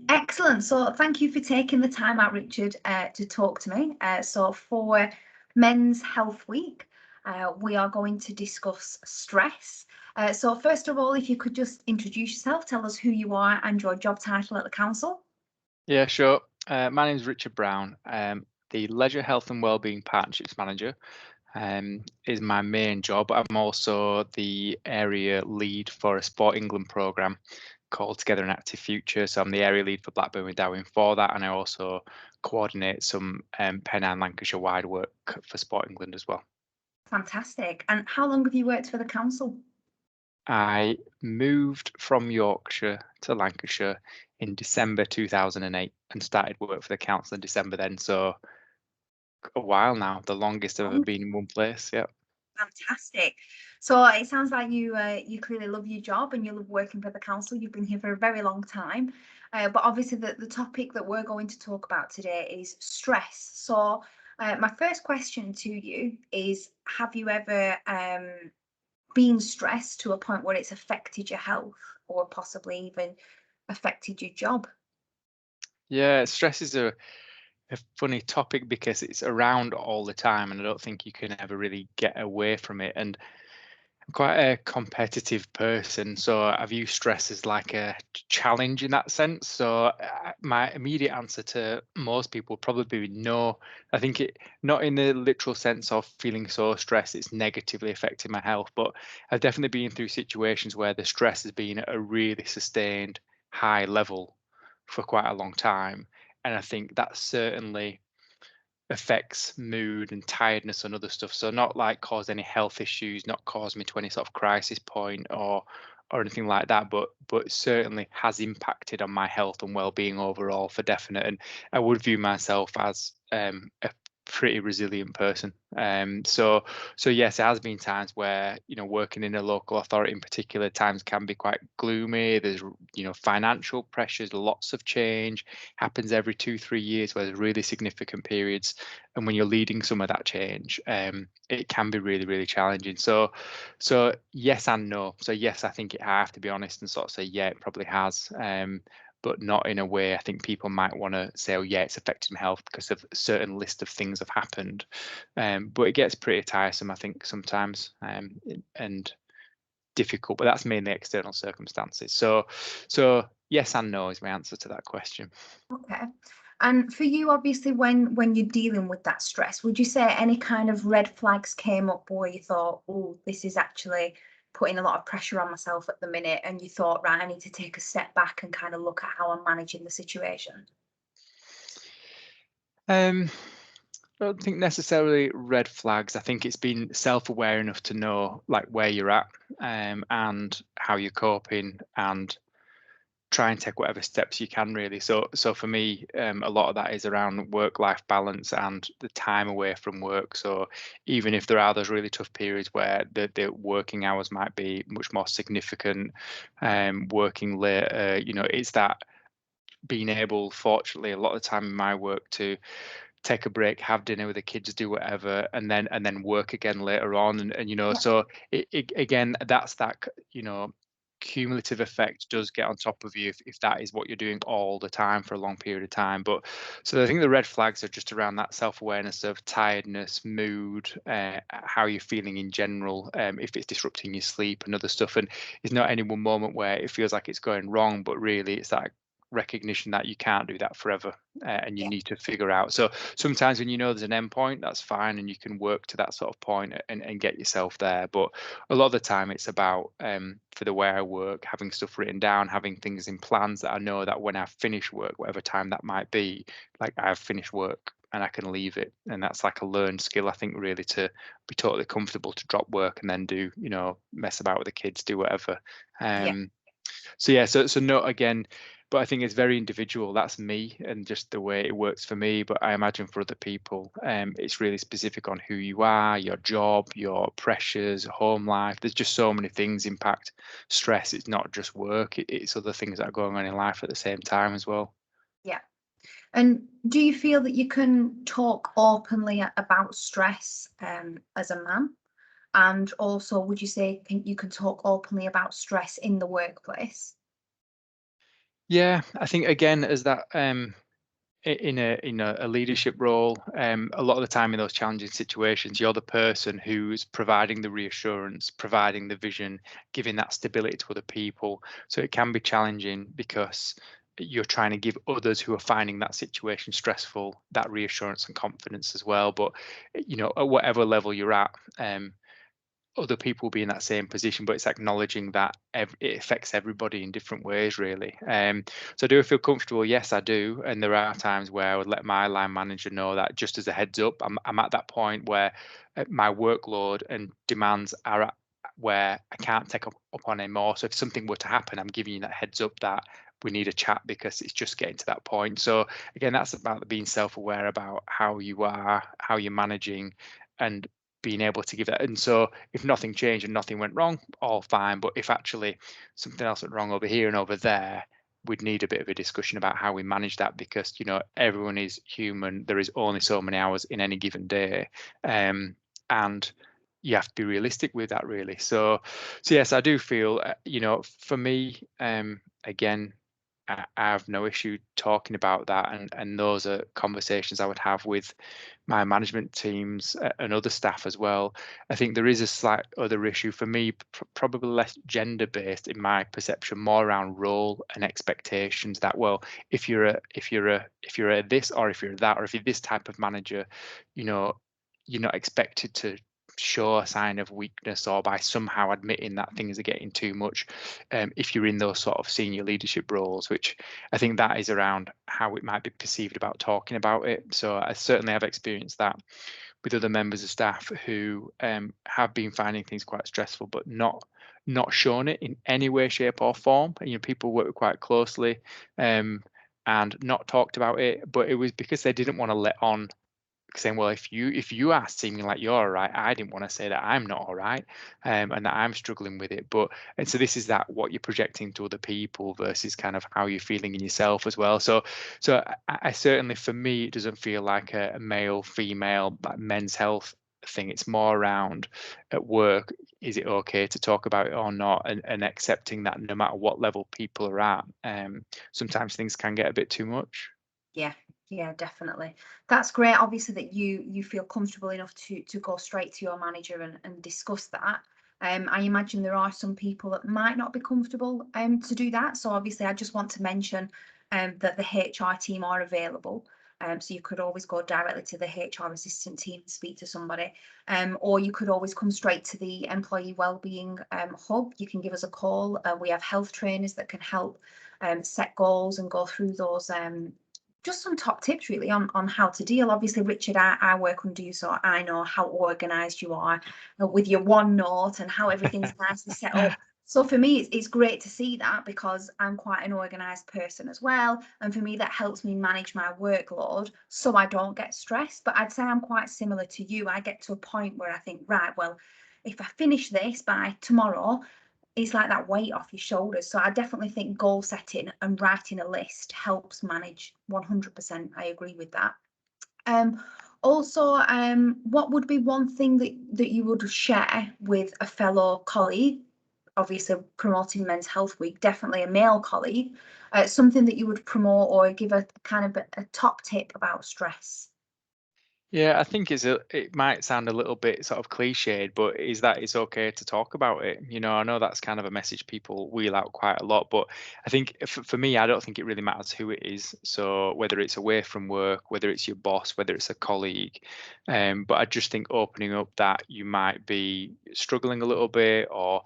Excellent. So thank you for taking the time out, Richard, to talk to me. So for Men's Health Week, we are going to discuss stress. So first of all, if you could just introduce yourself, tell us who you are and your job title at the council. Yeah, sure. My name is Richard Brown. The Leisure Health and Wellbeing Partnerships Manager is my main job. I'm also the area lead for a Sport England programme called Together an Active Future. So I'm the area lead for Blackburn with Darwin for that, and I also coordinate some Pennine Lancashire wide work for Sport England as well. Fantastic. And how long have you worked for the council? I moved from Yorkshire to Lancashire in December 2008 and started work for the council in December then. So a while now, the longest I've ever Long. been in one place. Yeah. Fantastic. So it sounds like you clearly love your job and you love working for the council. You've been here for a very long time. But obviously the topic that we're going to talk about today is stress. So my first question to you is, have you ever been stressed to a point where it's affected your health or possibly even affected your job? Yeah, stress is a funny topic because it's around all the time and I don't think you can ever really get away from it. And I'm quite a competitive person, so I view stress as like a challenge in that sense. So my immediate answer to most people would probably be no. I think it not in the literal sense of feeling so stressed it's negatively affecting my health, but I've definitely been through situations where the stress has been at a really sustained high level for quite a long time, and I think that certainly affects mood and tiredness and other stuff. So not like cause any health issues, not cause me to any sort of crisis point or anything like that, but certainly has impacted on my health and well-being overall for definite. And I would view myself as a pretty resilient person. So yes, it has been times where working in a local authority in particular, times can be quite gloomy. There's financial pressures, lots of change happens every 2-3 years where there's really significant periods, and when you're leading some of that change, it can be really really challenging. So yes and no. So yes, I think I have to be honest and sort of say yeah, it probably has, but not in a way I think people might want to say, oh yeah, it's affected my health because of a certain list of things have happened. But it gets pretty tiresome I think sometimes, and difficult, but that's mainly external circumstances. So yes and no is my answer to that question. Okay. And for you, obviously, when you're dealing with that stress, would you say any kind of red flags came up where you thought, oh, this is actually putting a lot of pressure on myself at the minute, and you thought, right, I need to take a step back and kind of look at how I'm managing the situation? Um, I don't think necessarily red flags. I think it's been self-aware enough to know like where you're at, and how you're coping, and try and take whatever steps you can really. So for me, a lot of that is around work-life balance and the time away from work. So even if there are those really tough periods where the working hours might be much more significant, working later, it's that being able, fortunately, a lot of the time in my work to take a break, have dinner with the kids, do whatever, and then work again later on. And Yeah. so again, that's that cumulative effect does get on top of you if that is what you're doing all the time for a long period of time. But so I think the red flags are just around that self-awareness of tiredness, mood, how you're feeling in general, if it's disrupting your sleep and other stuff. And it's not any one moment where it feels like it's going wrong, but really it's that recognition that you can't do that forever, and you Yeah. need to figure out. So sometimes when there's an end point, that's fine, and you can work to that sort of point and get yourself there. But a lot of the time, it's about for the way I work, having stuff written down, having things in plans that I know that when I finish work, whatever time that might be, like I've finished work and I can leave it. And that's like a learned skill, I think, really, to be totally comfortable to drop work and then do, mess about with the kids, do whatever. Yeah. Um, so yeah, so no, again, but I think it's very individual. That's me and just the way it works for me. But I imagine for other people, it's really specific on who you are, your job, your pressures, home life. There's just so many things impact stress. It's not just work; it's other things that are going on in life at the same time as well. Yeah. And do you feel that you can talk openly about stress as a man? And also, would you say you can talk openly about stress in the workplace? Yeah, I think again, as that in a leadership role, a lot of the time in those challenging situations, you're the person who's providing the reassurance, providing the vision, giving that stability to other people. So it can be challenging because you're trying to give others who are finding that situation stressful that reassurance and confidence as well. But at whatever level you're at, other people will be in that same position, but it's acknowledging that it affects everybody in different ways, really. So do I feel comfortable? Yes, I do. And there are times where I would let my line manager know that, just as a heads up, I'm at that point where my workload and demands are at where I can't take up on anymore. So if something were to happen, I'm giving you that heads up that we need a chat because it's just getting to that point. So again, that's about being self-aware about how you are, how you're managing, and being able to give that. And so if nothing changed and nothing went wrong, all fine. But if actually something else went wrong over here and over there, we'd need a bit of a discussion about how we manage that, because everyone is human. There is only so many hours in any given day, and you have to be realistic with that, really. So yes, I do feel for me, again, I have no issue talking about that, and those are conversations I would have with my management teams and other staff as well. I think there is a slight other issue for me, probably less gender based in my perception, more around role and expectations. That, well, if you're a this, or if you're that, or if you're this type of manager, you know, you're not expected to show a sign of weakness, or by somehow admitting that things are getting too much, if you're in those sort of senior leadership roles, which I think that is around how it might be perceived about talking about it. So I certainly have experienced that with other members of staff who have been finding things quite stressful, but not shown it in any way, shape, or form. People work quite closely, and not talked about it, but it was because they didn't want to let on, saying, well, if you are seeming like you're all right, I didn't want to say that I'm not all right, and that I'm struggling with it. And so this is that what you're projecting to other people versus kind of how you're feeling in yourself as well. So I certainly, for me, it doesn't feel like a male female, like men's health thing. It's more around at work, is it okay to talk about it or not, and accepting that no matter what level people are at, sometimes things can get a bit too much. Yeah, yeah, definitely. That's great. Obviously, that you feel comfortable enough to go straight to your manager and discuss that. I imagine there are some people that might not be comfortable to do that. So obviously, I just want to mention that the HR team are available. So you could always go directly to the HR assistant team and speak to somebody, or you could always come straight to the employee wellbeing hub. You can give us a call. We have health trainers that can help set goals and go through those just some top tips really on how to deal. Obviously, Richard, I work under you, so I know how organized you are with your OneNote and how everything's nicely set up. So for me, it's great to see that, because I'm quite an organized person as well. And for me, that helps me manage my workload so I don't get stressed. But I'd say I'm quite similar to you. I get to a point where I think, right, well, if I finish this by tomorrow, it's like that weight off your shoulders. So I definitely think goal setting and writing a list helps manage 100%. I agree with that. Also, what would be one thing that you would share with a fellow colleague? Obviously, promoting Men's Health Week, definitely a male colleague. Something that you would promote or give a kind of a top tip about stress. Yeah, I think it might sound a little bit sort of cliched, but is that it's okay to talk about it. I know that's kind of a message people wheel out quite a lot, but I think for me, I don't think it really matters who it is. So whether it's away from work, whether it's your boss, whether it's a colleague, but I just think opening up that you might be struggling a little bit, or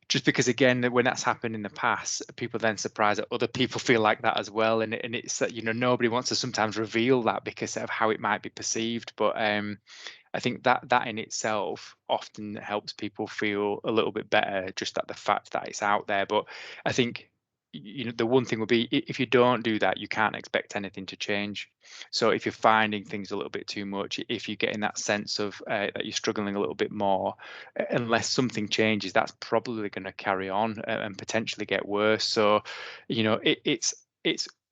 just because, again, when that's happened in the past, people then surprised that other people feel like that as well, and it's that nobody wants to sometimes reveal that because of how it might be perceived. But I think that in itself often helps people feel a little bit better, just that the fact that it's out there. But I think the one thing would be, if you don't do that, you can't expect anything to change. So if you're finding things a little bit too much, if you're getting that sense of that you're struggling a little bit more, unless something changes, that's probably going to carry on and potentially get worse. So it's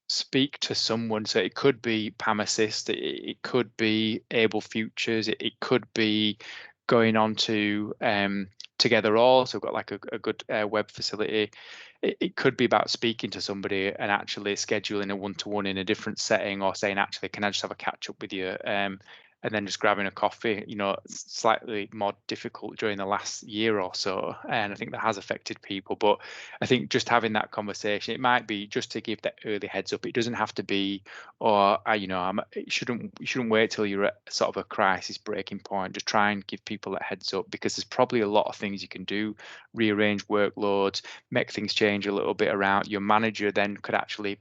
speak to someone. So it could be Pam Assist, it could be Able Futures, it could be going on to together all. So we've got like a good web facility. It could be about speaking to somebody and actually scheduling a one-to-one in a different setting, or saying, actually, can I just have a catch up with you? And then just grabbing a coffee. Slightly more difficult during the last year or so, and I think that has affected people. But I think just having that conversation, it might be just to give that early heads up. It doesn't have to be, or you shouldn't wait till you're at sort of a crisis breaking point. Just try and give people a heads up, because there's probably a lot of things you can do. Rearrange workloads, make things change a little bit around. Your manager then could actually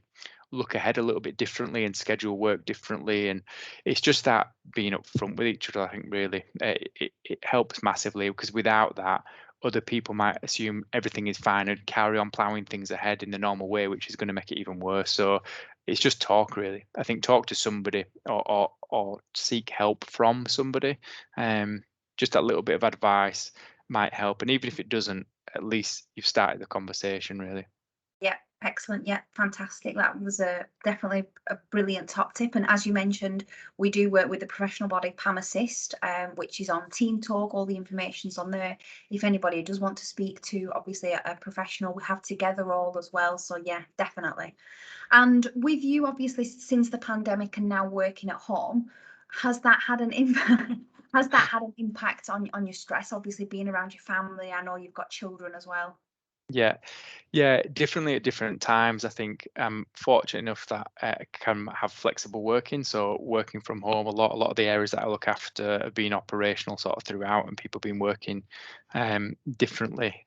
look ahead a little bit differently and schedule work differently. And it's just that being upfront with each other, I think, really it helps massively, because without that, other people might assume everything is fine and carry on plowing things ahead in the normal way, which is going to make it even worse. So it's just talk, really. I think talk to somebody, or seek help from somebody. Just that little bit of advice might help, and even if it doesn't, at least you've started the conversation, really. Yeah, excellent. Yeah, fantastic. That was definitely a brilliant top tip. And as you mentioned, we do work with the professional body PAM Assist, which is on Team Talk. All the information's on there. If anybody does want to speak to, obviously, a professional, we have Together All as well. So yeah, definitely. And with you, obviously, since the pandemic and now working at home, has that had an impact? Has that had an impact on your stress? Obviously, being around your family. I know you've got children as well. Yeah, definitely at different times. I think I'm fortunate enough that I can have flexible working. So working from home, a lot of the areas that I look after have been operational sort of throughout, and people have been working differently.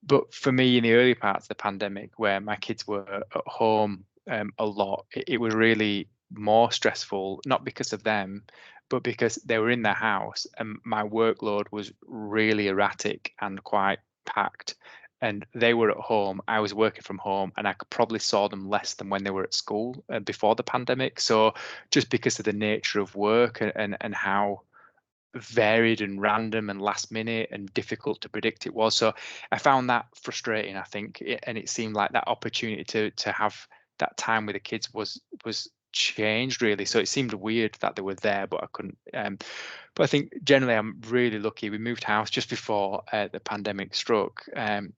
But for me, in the early parts of the pandemic, where my kids were at home a lot, it was really more stressful, not because of them, but because they were in the house and my workload was really erratic and quite packed. And they were at home, I was working from home, and I probably saw them less than when they were at school before the pandemic. So just because of the nature of work, and how varied and random and last minute and difficult to predict it was. So I found that frustrating, I think, and it seemed like that opportunity to have that time with the kids was changed, really. So it seemed weird that they were there, but I couldn't. But I think generally I'm really lucky. We moved house just before the pandemic struck, and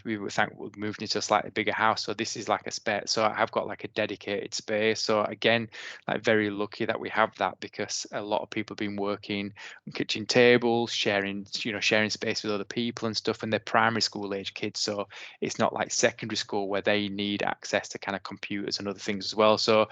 we were thankful we moved into a slightly bigger house. So this is like a spare. So I have got like a dedicated space. So again, like very lucky that we have that, because a lot of people have been working on kitchen tables, sharing space with other people and stuff, and they're primary school age kids. So it's not like secondary school where they need access to kind of computers and other things as well. So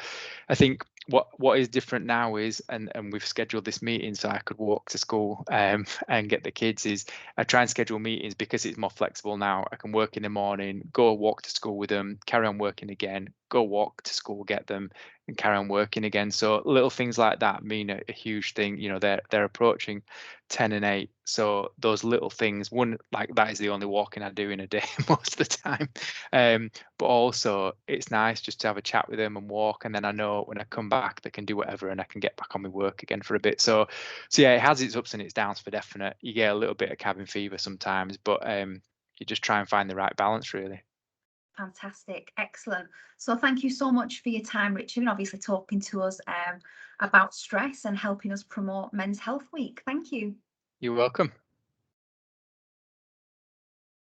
I think what is different now is, and we've scheduled this meeting so I could walk to school and get the kids, is I try and schedule meetings because it's more flexible now. I can work in the morning, go walk to school with them, carry on working again, go walk to school, get them, and carry on working again. So little things like that mean a huge thing. They're approaching 10 and 8. So those little things, one, like that is the only walking I do in a day most of the time. But also it's nice just to have a chat with them and walk. And then I know when I come back, they can do whatever and I can get back on my work again for a bit. So yeah, it has its ups and its downs for definite. You get a little bit of cabin fever sometimes, but you just try and find the right balance, really. Fantastic, excellent. So thank you so much for your time, Richard, and obviously talking to us about stress and helping us promote Men's Health Week. Thank you. You're welcome.